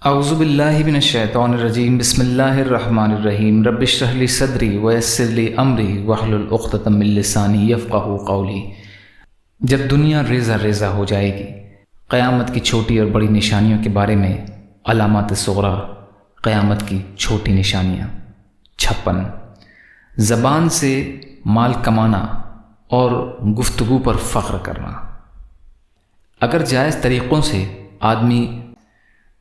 اعوذ باللہ من الشیطان الرجیم بسم اللہ الرحمن الرحیم رب اشرح لی صدری ویسر لی امری واحلل عقدۃ من لسانی یفقہوا قولی۔ جب دنیا ریزہ ریزہ ہو جائے گی، قیامت کی چھوٹی اور بڑی نشانیوں کے بارے میں علامات صغریٰ، قیامت کی چھوٹی نشانیاں۔ 56 زبان سے مال کمانا اور گفتگو پر فخر کرنا۔ اگر جائز طریقوں سے آدمی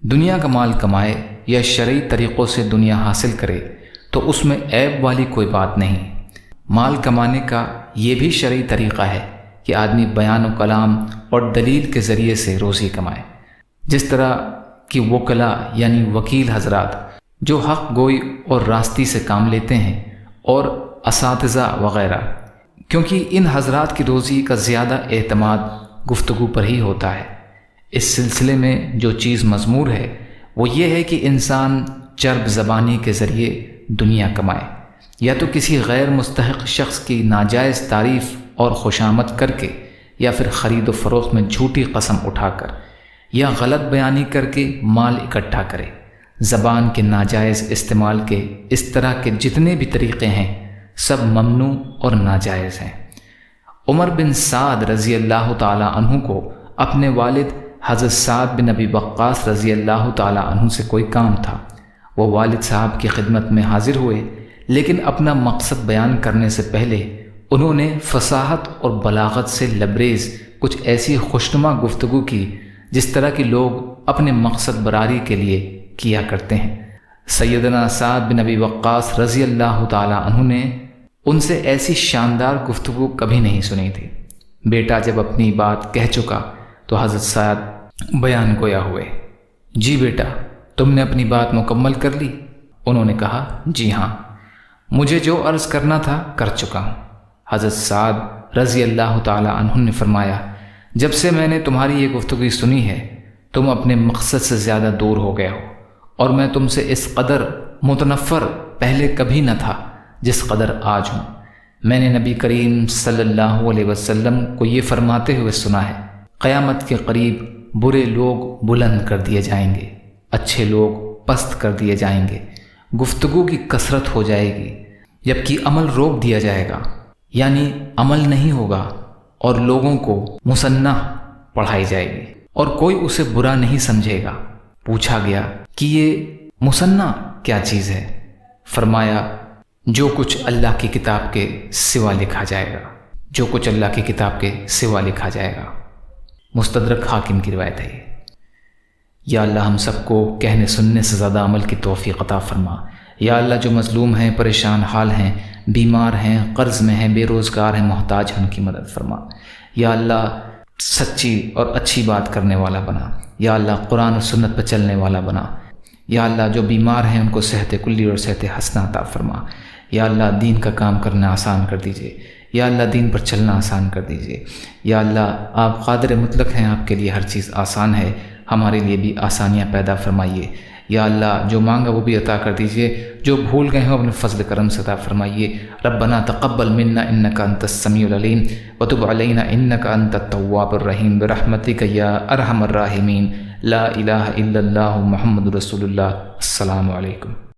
دنیا کا مال کمائے یا شرعی طریقوں سے دنیا حاصل کرے تو اس میں عیب والی کوئی بات نہیں۔ مال کمانے کا یہ بھی شرعی طریقہ ہے کہ آدمی بیان و کلام اور دلیل کے ذریعے سے روزی کمائے، جس طرح کہ وکلا یعنی وکیل حضرات جو حق گوئی اور راستی سے کام لیتے ہیں، اور اساتذہ وغیرہ، کیونکہ ان حضرات کی روزی کا زیادہ اعتماد گفتگو پر ہی ہوتا ہے۔ اس سلسلے میں جو چیز مذمور ہے وہ یہ ہے کہ انسان چرب زبانی کے ذریعے دنیا کمائے، یا تو کسی غیر مستحق شخص کی ناجائز تعریف اور خوشامد کر کے، یا پھر خرید و فروخت میں جھوٹی قسم اٹھا کر، یا غلط بیانی کر کے مال اکٹھا کرے۔ زبان کے ناجائز استعمال کے اس طرح کے جتنے بھی طریقے ہیں سب ممنوع اور ناجائز ہیں۔ عمر بن سعد رضی اللہ تعالی عنہ کو اپنے والد حضرت سعد بن ابی وقاص رضی اللہ تعالی عنہ سے کوئی کام تھا۔ وہ والد صاحب کی خدمت میں حاضر ہوئے، لیکن اپنا مقصد بیان کرنے سے پہلے انہوں نے فصاحت اور بلاغت سے لبریز کچھ ایسی خوشنما گفتگو کی جس طرح کہ لوگ اپنے مقصد براری کے لیے کیا کرتے ہیں۔ سیدنا سعد بن ابی وقاص رضی اللہ تعالی عنہ نے ان سے ایسی شاندار گفتگو کبھی نہیں سنی تھی۔ بیٹا جب اپنی بات کہہ چکا تو حضرت سعد بیان گویا ہوئے۔ جی بیٹا، تم نے اپنی بات مکمل کر لی؟ انہوں نے کہا جی ہاں، مجھے جو عرض کرنا تھا کر چکا ہوں۔ حضرت سعد رضی اللہ تعالی عنہ نے فرمایا، جب سے میں نے تمہاری یہ گفتگو سنی ہے تم اپنے مقصد سے زیادہ دور ہو گئے ہو، اور میں تم سے اس قدر متنفر پہلے کبھی نہ تھا جس قدر آج ہوں۔ میں نے نبی کریم صلی اللہ علیہ وسلم کو یہ فرماتے ہوئے سنا ہے، قیامت کے قریب برے لوگ بلند کر دیے جائیں گے، اچھے لوگ پست کر دیے جائیں گے، گفتگو کی کثرت ہو جائے گی، جبکہ عمل روک دیا جائے گا، یعنی عمل نہیں ہوگا، اور لوگوں کو مصنح پڑھائی جائے گی اور کوئی اسے برا نہیں سمجھے گا۔ پوچھا گیا کہ یہ مصنح کیا چیز ہے؟ فرمایا، جو کچھ اللہ کی کتاب کے سوا لکھا جائے گا، جو کچھ اللہ کی کتاب کے سوا لکھا جائے گا۔ مستدرک حاکم کی روایت ہے۔ یا اللہ ہم سب کو کہنے سننے سے زیادہ عمل کی توفیق عطا فرما۔ یا اللہ جو مظلوم ہیں، پریشان حال ہیں، بیمار ہیں، قرض میں ہیں، بے روزگار ہیں، محتاج ہیں، ان کی مدد فرما۔ یا اللہ سچی اور اچھی بات کرنے والا بنا۔ یا اللہ قرآن و سنت پر چلنے والا بنا۔ یا اللہ جو بیمار ہیں ان کو صحت کلی اور صحت حسنہ عطا فرما۔ یا اللہ دین کا کام کرنا آسان کر دیجئے۔ یا اللہ دین پر چلنا آسان کر دیجئے۔ یا اللہ آپ قادر مطلق ہیں، آپ کے لیے ہر چیز آسان ہے، ہمارے لیے بھی آسانیاں پیدا فرمائیے۔ یا اللہ جو مانگا وہ بھی عطا کر دیجئے، جو بھول گئے ہیں اپنے فضل کرم سے عطا فرمائیے۔ ربنا تقبل منا انک انت السمیع العلیم وتب علینا انک انت التواب الرحیم برحمتک یا ارحم الراحمین۔ لا الہ الا اللہ محمد رسول اللہ۔ السلام علیکم۔